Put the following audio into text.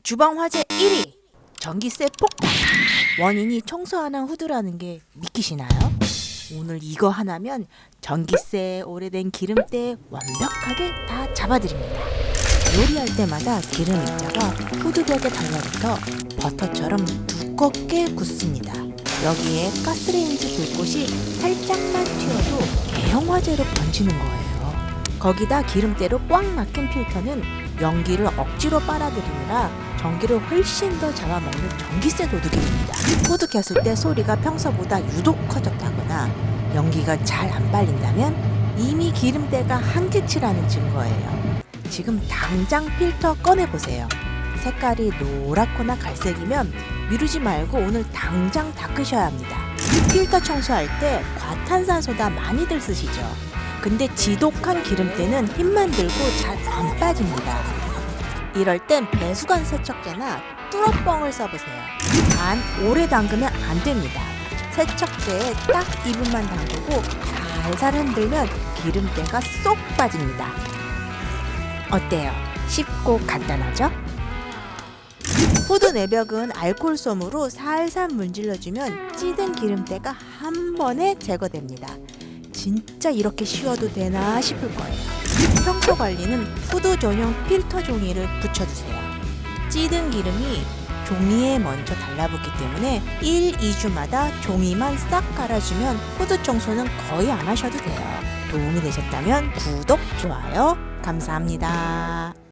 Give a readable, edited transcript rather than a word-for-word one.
주방 화재 1위 전기세 폭탄. 원인이 청소 안 한 후드라는 게 믿기시나요? 오늘 이거 하나면 전기세, 오래된 기름때 완벽하게 다 잡아드립니다. 요리할 때마다 기름 입자가 후드벽에 달라붙어 버터처럼 두껍게 굳습니다. 여기에 가스레인지 불꽃이 살짝만 튀어도 대형 화재로 번지는 거예요. 거기다 기름때로 꽉 막힌 필터는 연기를 억지로 빨아들이느라 전기를 훨씬 더 잡아먹는 전기세 도둑이 됩니다. 후드 켰을 때 소리가 평소보다 유독 커졌다거나 연기가 잘 안 빨린다면 이미 기름때가 한계치라는 증거예요. 지금 당장 필터 꺼내보세요. 색깔이 노랗거나 갈색이면 미루지 말고 오늘 당장 닦으셔야 합니다. 필터 청소할 때 과탄산소다 많이들 쓰시죠? 근데 지독한 기름때는 힘만 들고 잘 안 빠집니다. 이럴 땐 배수관 세척제나 뚫어뻥을 써보세요. 단 오래 담그면 안 됩니다. 세척제에 딱 2분만 담그고 살살 흔들면 기름때가 쏙 빠집니다. 어때요? 쉽고 간단하죠? 후드 내벽은 알코올 솜으로 살살 문질러주면 찌든 기름때가 한 번에 제거됩니다. 진짜 이렇게 쉬워도 되나 싶을 거예요. 평소 관리는 후드 전용 필터 종이를 붙여주세요. 찌든 기름이 종이에 먼저 달라붙기 때문에 1, 2주마다 종이만 싹 갈아주면 후드 청소는 거의 안 하셔도 돼요. 도움이 되셨다면 구독, 좋아요 감사합니다.